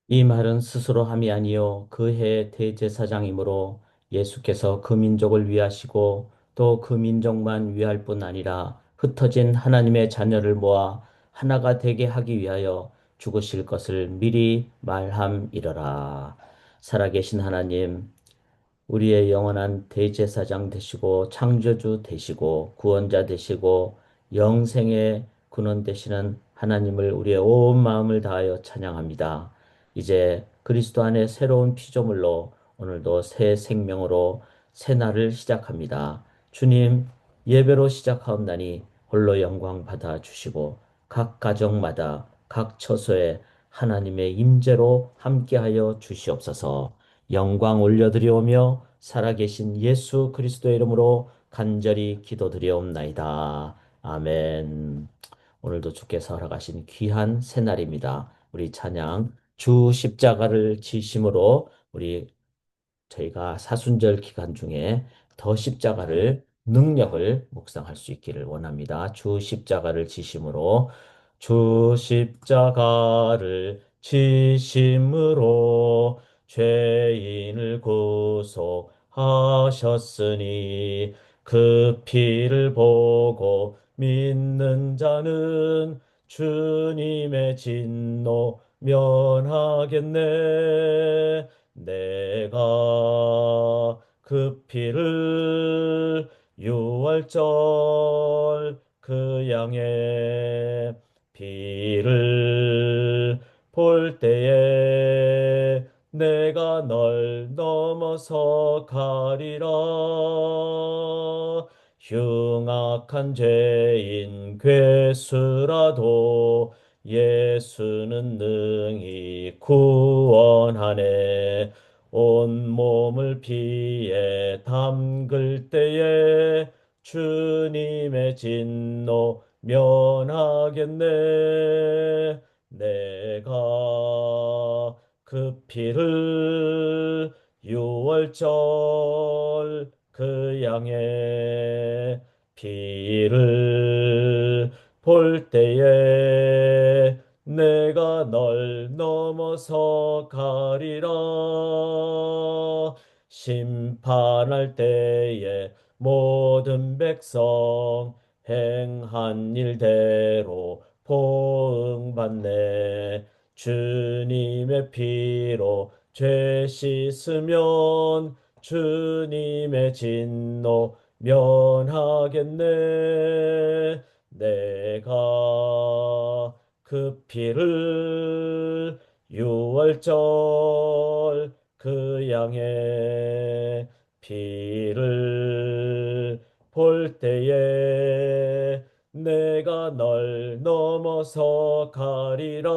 이 말은 스스로 함이 아니요 그 해의 대제사장이므로 예수께서 그 민족을 위하시고 또 그 민족만 위할 뿐 아니라 흩어진 하나님의 자녀를 모아 하나가 되게 하기 위하여 죽으실 것을 미리 말함이러라. 살아계신 하나님, 우리의 영원한 대제사장 되시고 창조주 되시고 구원자 되시고 영생의 근원 되시는 하나님을 우리의 온 마음을 다하여 찬양합니다. 이제 그리스도 안에 새로운 피조물로 오늘도 새 생명으로 새 날을 시작합니다. 주님, 예배로 시작하옵나니 홀로 영광 받아 주시고 각 가정마다 각 처소에 하나님의 임재로 함께하여 주시옵소서. 영광 올려드리오며 살아계신 예수 그리스도의 이름으로 간절히 기도드리옵나이다. 아멘. 오늘도 주께서 허락하신 귀한 새날입니다. 우리 찬양 주 십자가를 지심으로 저희가 사순절 기간 중에 더 십자가를 능력을 묵상할 수 있기를 원합니다. 주 십자가를 지심으로 주 십자가를 지심으로 죄인을 구속하셨으니 그 피를 보고 믿는 자는 주님의 진노 면하겠네. 내가 그 피를 유월절 그 양의 피를 볼 때에 내가 널 넘어서 가리라. 흉악한 죄인 괴수라도 예수는 능히 구원하네. 온몸을 피에 담글 때에 주님의 진노 면하겠네. 내가 그 피를 유월절 그 양의 피를 볼 때에 내가 널 넘어서 가리라. 심판할 때에 모든 백성 행한 일대로 보응받네. 주님의 피로 죄 씻으면 주님의 진노 면하겠네. 내가 그 피를 유월절 그 양의 피를 볼 때에 내가 널 넘어서 가리라.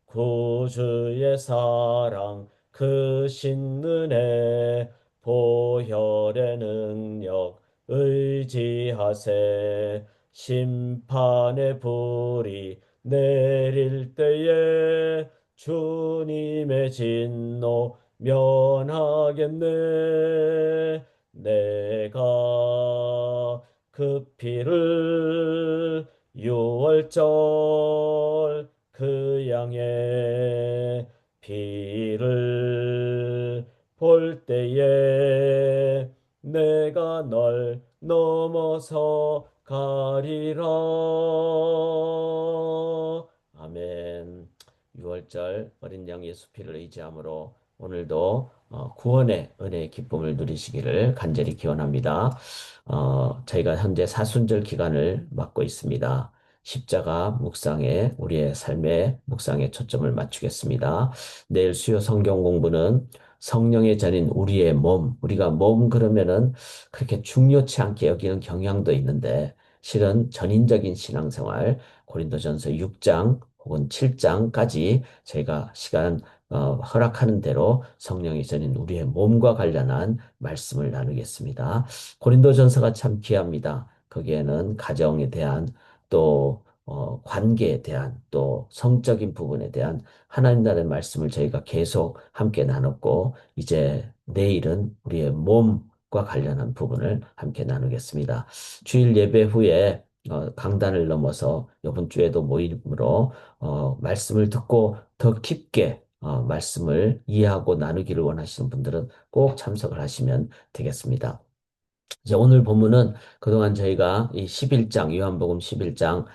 구주의 사랑 그 신은혜 보혈의 능력 의지하세. 심판의 불이 내릴 때에 주님의 진노 면하겠네. 내가 그 피를 유월절 그 양의 피를 볼 때에 내가 널 넘어서 가리라. 아멘. 6월절 어린 양 예수 피를 의지함으로 오늘도 구원의 은혜의 기쁨을 누리시기를 간절히 기원합니다. 저희가 현재 사순절 기간을 맞고 있습니다. 십자가 묵상에 우리의 삶의 묵상에 초점을 맞추겠습니다. 내일 수요 성경 공부는 성령의 전인 우리의 몸, 우리가 몸 그러면은 그렇게 중요치 않게 여기는 경향도 있는데 실은 전인적인 신앙생활 고린도전서 6장 혹은 7장까지 저희가 시간 허락하는 대로 성령이 전인 우리의 몸과 관련한 말씀을 나누겠습니다. 고린도전서가 참 귀합니다. 거기에는 가정에 대한 또 관계에 대한 또 성적인 부분에 대한 하나님 나라의 말씀을 저희가 계속 함께 나눴고 이제 내일은 우리의 몸과 관련한 부분을 함께 나누겠습니다. 주일 예배 후에 강단을 넘어서 이번 주에도 모임으로 말씀을 듣고 더 깊게 말씀을 이해하고 나누기를 원하시는 분들은 꼭 참석을 하시면 되겠습니다. 이제 오늘 본문은 그동안 저희가 이 11장, 요한복음 11장,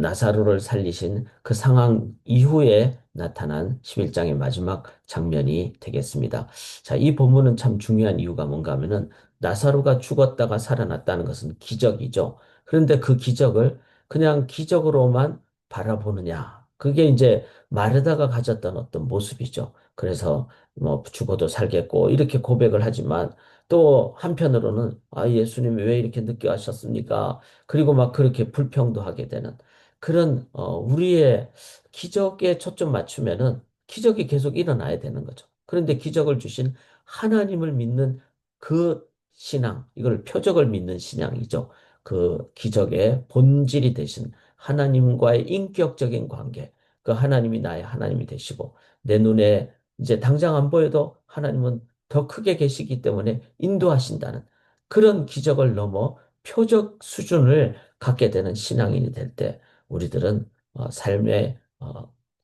나사로를 살리신 그 상황 이후에 나타난 11장의 마지막 장면이 되겠습니다. 자, 이 본문은 참 중요한 이유가 뭔가 하면은 나사로가 죽었다가 살아났다는 것은 기적이죠. 그런데 그 기적을 그냥 기적으로만 바라보느냐. 그게 이제 마르다가 가졌던 어떤 모습이죠. 그래서 뭐 죽어도 살겠고 이렇게 고백을 하지만 또 한편으로는 예수님이 왜 이렇게 늦게 하셨습니까? 그리고 막 그렇게 불평도 하게 되는 그런 우리의 기적에 초점 맞추면은 기적이 계속 일어나야 되는 거죠. 그런데 기적을 주신 하나님을 믿는 그 신앙, 이걸 표적을 믿는 신앙이죠. 그 기적의 본질이 되신 하나님과의 인격적인 관계, 그 하나님이 나의 하나님이 되시고 내 눈에 이제 당장 안 보여도 하나님은 더 크게 계시기 때문에 인도하신다는 그런 기적을 넘어 표적 수준을 갖게 되는 신앙인이 될 때 우리들은 삶의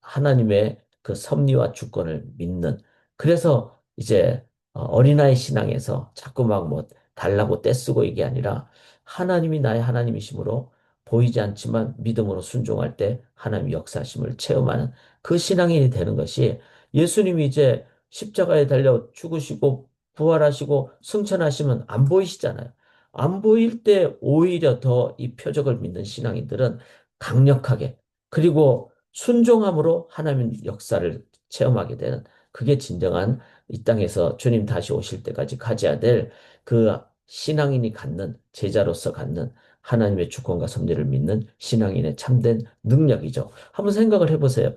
하나님의 그 섭리와 주권을 믿는 그래서 이제 어린아이 신앙에서 자꾸 막 뭐 달라고 떼쓰고 이게 아니라 하나님이 나의 하나님이심으로 보이지 않지만 믿음으로 순종할 때 하나님의 역사심을 체험하는 그 신앙인이 되는 것이 예수님이 이제 십자가에 달려 죽으시고 부활하시고 승천하시면 안 보이시잖아요. 안 보일 때 오히려 더 이 표적을 믿는 신앙인들은 강력하게 그리고 순종함으로 하나님 역사를 체험하게 되는 그게 진정한 이 땅에서 주님 다시 오실 때까지 가져야 될 그 신앙인이 갖는 제자로서 갖는 하나님의 주권과 섭리를 믿는 신앙인의 참된 능력이죠. 한번 생각을 해보세요.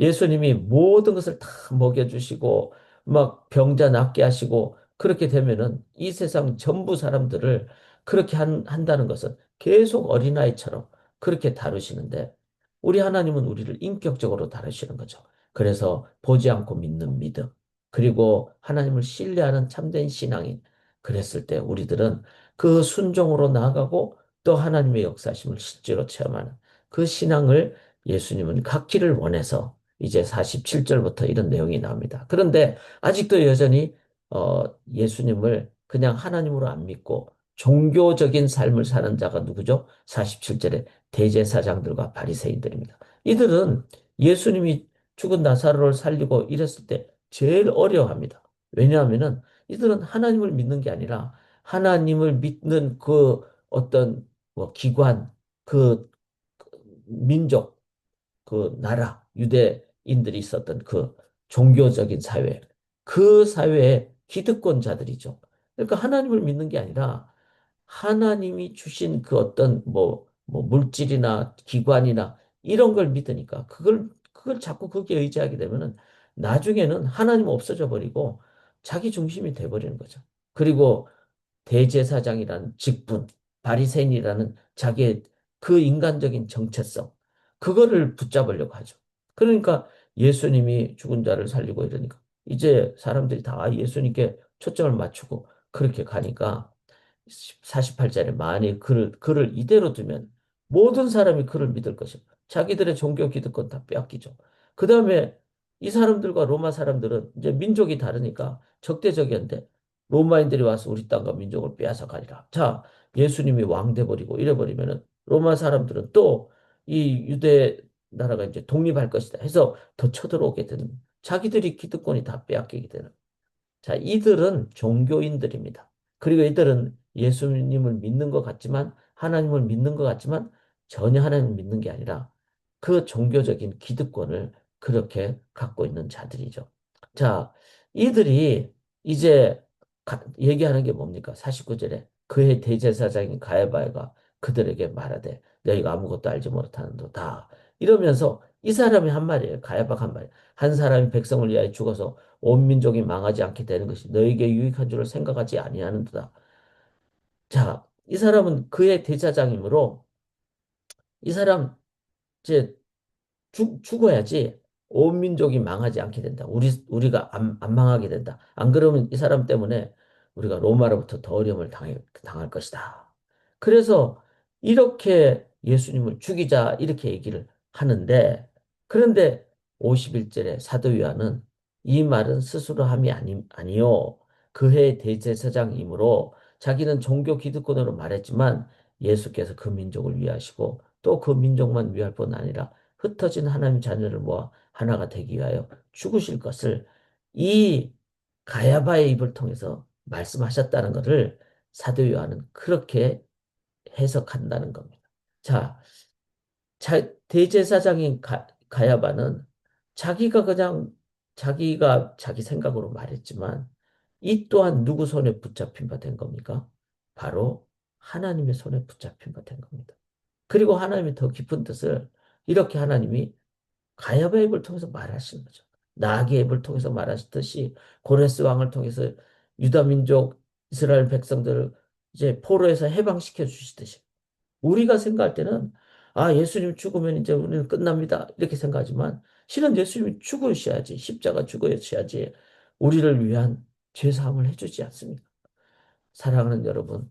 예수님이 모든 것을 다 먹여주시고 막 병자 낫게 하시고 그렇게 되면은 이 세상 전부 사람들을 그렇게 한다는 것은 계속 어린아이처럼 그렇게 다루시는데 우리 하나님은 우리를 인격적으로 다루시는 거죠. 그래서 보지 않고 믿는 믿음, 그리고 하나님을 신뢰하는 참된 신앙인. 그랬을 때 우리들은 그 순종으로 나아가고 또 하나님의 역사심을 실제로 체험하는 그 신앙을 예수님은 갖기를 원해서 이제 47절부터 이런 내용이 나옵니다. 그런데 아직도 여전히 예수님을 그냥 하나님으로 안 믿고 종교적인 삶을 사는 자가 누구죠? 47절에 대제사장들과 바리새인들입니다. 이들은 예수님이 죽은 나사로를 살리고 이랬을 때 제일 어려워합니다. 왜냐하면은 이들은 하나님을 믿는 게 아니라 하나님을 믿는 그 어떤 뭐 기관, 그 민족, 그 나라, 유대인들이 있었던 그 종교적인 사회, 그 사회의 기득권자들이죠. 그러니까 하나님을 믿는 게 아니라 하나님이 주신 그 어떤 뭐 물질이나 기관이나 이런 걸 믿으니까 그걸 자꾸 거기에 의지하게 되면은 나중에는 하나님 없어져 버리고 자기 중심이 돼 버리는 거죠. 그리고 대제사장이라는 직분, 바리새인이라는 자기의 그 인간적인 정체성, 그거를 붙잡으려고 하죠. 그러니까 예수님이 죽은 자를 살리고 이러니까 이제 사람들이 다 예수님께 초점을 맞추고 그렇게 가니까 48절에 만일 그를 이대로 두면 모든 사람이 그를 믿을 것이고 자기들의 종교 기득권 다 빼앗기죠. 그 다음에 이 사람들과 로마 사람들은 이제 민족이 다르니까 적대적이었는데 로마인들이 와서 우리 땅과 민족을 빼앗아 가리라. 자, 예수님이 왕 돼버리고 이래버리면은 로마 사람들은 또 이 유대 나라가 이제 독립할 것이다 해서 더 쳐들어오게 되는 자기들이 기득권이 다 빼앗기게 되는 자, 이들은 종교인들입니다. 그리고 이들은 예수님을 믿는 것 같지만, 하나님을 믿는 것 같지만, 전혀 하나님을 믿는 게 아니라 그 종교적인 기득권을 그렇게 갖고 있는 자들이죠. 자, 이들이 이제 얘기하는 게 뭡니까? 49절에 그의 대제사장인 가야바가 그들에게 말하되 너희가 아무것도 알지 못하는도다. 이러면서 이 사람이 한 말이에요. 가야바가 한 말이에요. 한 사람이 백성을 위하여 죽어서 온 민족이 망하지 않게 되는 것이 너에게 유익한 줄을 생각하지 아니하는도다. 자, 이 사람은 그의 대제사장이므로 이 사람 이제 죽어야지 온 민족이 망하지 않게 된다. 우리가 안 망하게 된다. 안 그러면 이 사람 때문에 우리가 로마로부터 더 어려움을 당할 것이다. 그래서 이렇게 예수님을 죽이자 이렇게 얘기를 하는데 그런데 51절에 사도 요한은 이 말은 스스로 함이 아니요 그해 대제사장이므로 자기는 종교 기득권으로 말했지만 예수께서 그 민족을 위하시고 또 그 민족만 위할 뿐 아니라 흩어진 하나님 자녀를 모아 하나가 되기 위하여 죽으실 것을 이 가야바의 입을 통해서 말씀하셨다는 것을 사도 요한은 그렇게 해석한다는 겁니다. 자, 대제사장인 가야바는 자기가 그냥 자기가 자기 생각으로 말했지만 이 또한 누구 손에 붙잡힌 바 된 겁니까? 바로 하나님의 손에 붙잡힌 바 된 겁니다. 그리고 하나님의 더 깊은 뜻을 이렇게 하나님이 가야바 입을 통해서 말하시는 거죠. 나아게 입을 통해서 말하셨듯이 고레스 왕을 통해서 유다 민족 이스라엘 백성들을 이제 포로에서 해방시켜 주시듯이 우리가 생각할 때는 아, 예수님 죽으면 이제 우리는 끝납니다. 이렇게 생각하지만 실은 예수님이 죽으셔야지 십자가 죽으셔야지 우리를 위한 죄 사함을 해주지 않습니까? 사랑하는 여러분,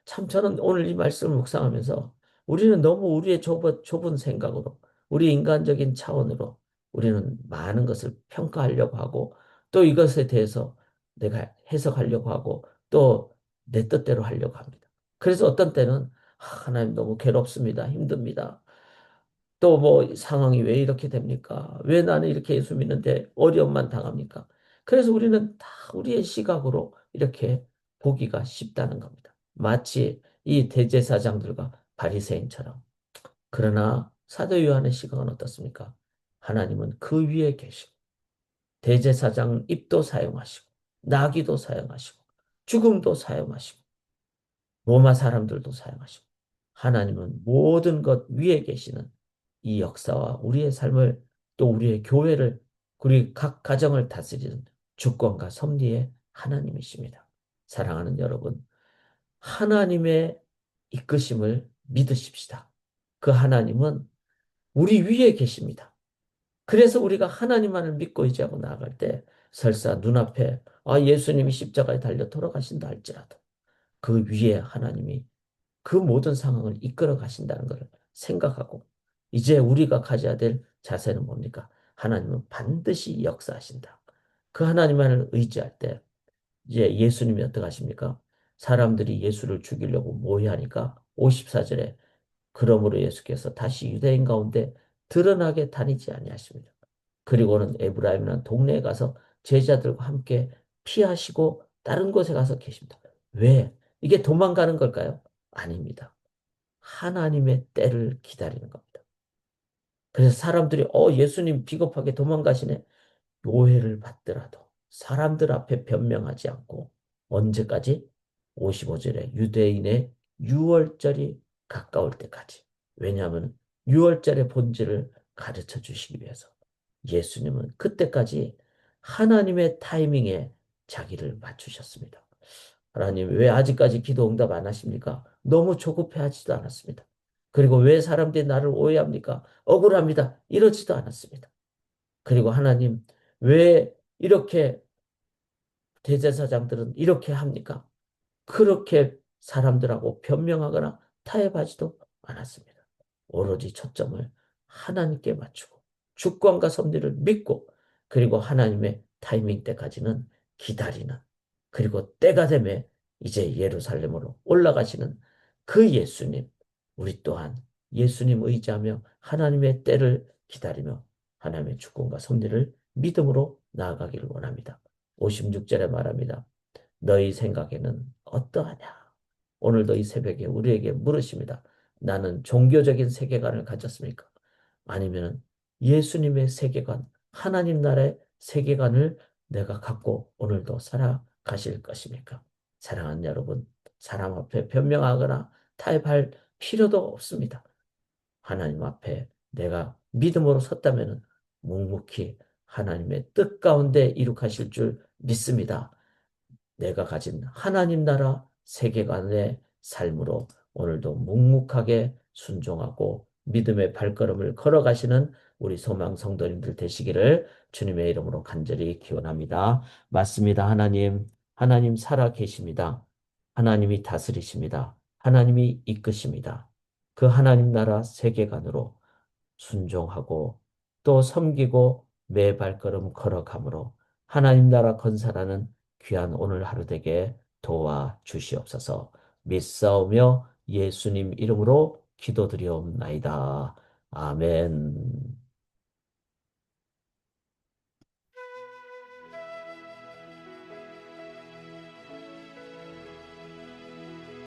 참 저는 오늘 이 말씀을 묵상하면서 우리는 너무 우리의 좁은 생각으로 우리 인간적인 차원으로 우리는 많은 것을 평가하려고 하고 또 이것에 대해서 내가 해석하려고 하고 또 내 뜻대로 하려고 합니다. 그래서 어떤 때는 하나님 너무 괴롭습니다. 힘듭니다. 또 뭐 상황이 왜 이렇게 됩니까? 왜 나는 이렇게 예수 믿는데 어려움만 당합니까? 그래서 우리는 다 우리의 시각으로 이렇게 보기가 쉽다는 겁니다. 마치 이 대제사장들과 바리새인처럼. 그러나 사도 요한의 시각은 어떻습니까? 하나님은 그 위에 계시고 대제사장 입도 사용하시고 나귀도 사용하시고 죽음도 사용하시고 로마 사람들도 사용하시고 하나님은 모든 것 위에 계시는 이 역사와 우리의 삶을 또 우리의 교회를 우리 각 가정을 다스리는 주권과 섭리의 하나님이십니다. 사랑하는 여러분, 하나님의 이끄심을 믿으십시다. 그 하나님은 우리 위에 계십니다. 그래서 우리가 하나님만을 믿고 의지하고 나아갈 때 설사 눈앞에 예수님이 십자가에 달려 돌아가신다 할지라도 그 위에 하나님이 그 모든 상황을 이끌어 가신다는 것을 생각하고 이제 우리가 가져야 될 자세는 뭡니까? 하나님은 반드시 역사하신다. 그 하나님만을 의지할 때 이제 예수님이 어떻게 하십니까? 사람들이 예수를 죽이려고 모의하니까 54절에 그러므로 예수께서 다시 유대인 가운데 드러나게 다니지 아니하십니다. 그리고는 에브라임이라는 동네에 가서 제자들과 함께 피하시고 다른 곳에 가서 계십니다. 왜? 이게 도망가는 걸까요? 아닙니다. 하나님의 때를 기다리는 겁니다. 그래서 사람들이 예수님 비겁하게 도망가시네. 오해를 받더라도 사람들 앞에 변명하지 않고 언제까지? 55절에 유대인의 유월절이 가까울 때까지. 왜냐하면 유월절의 본질을 가르쳐 주시기 위해서 예수님은 그때까지 하나님의 타이밍에 자기를 맞추셨습니다. 하나님, 왜 아직까지 기도 응답 안 하십니까? 너무 조급해 하지도 않았습니다. 그리고 왜 사람들이 나를 오해합니까? 억울합니다. 이러지도 않았습니다. 그리고 하나님, 왜 이렇게 대제사장들은 이렇게 합니까? 그렇게 사람들하고 변명하거나 타협하지도 않았습니다. 오로지 초점을 하나님께 맞추고 주권과 섭리를 믿고 그리고 하나님의 타이밍 때까지는 기다리는 그리고 때가 되면 이제 예루살렘으로 올라가시는 그 예수님 우리 또한 예수님 의지하며 하나님의 때를 기다리며 하나님의 주권과 섭리를 믿음으로 나아가기를 원합니다. 56절에 말합니다. 너희 생각에는 어떠하냐? 오늘도 이 새벽에 우리에게 물으십니다. 나는 종교적인 세계관을 가졌습니까? 아니면 예수님의 세계관, 하나님 나라의 세계관을 내가 갖고 오늘도 살아가실 것입니까? 사랑하는 여러분, 사람 앞에 변명하거나 타협할 필요도 없습니다. 하나님 앞에 내가 믿음으로 섰다면 묵묵히 하나님의 뜻 가운데 이룩하실 줄 믿습니다. 내가 가진 하나님 나라 세계관의 삶으로 오늘도 묵묵하게 순종하고 믿음의 발걸음을 걸어가시는 우리 소망 성도님들 되시기를 주님의 이름으로 간절히 기원합니다. 맞습니다. 하나님, 하나님 살아 계십니다. 하나님이 다스리십니다. 하나님이 이끄십니다. 그 하나님 나라 세계관으로 순종하고 또 섬기고 매 발걸음 걸어감으로 하나님 나라 건설하는 귀한 오늘 하루 되게 도와 주시옵소서. 믿사오며 예수님 이름으로 기도드리옵나이다. 아멘.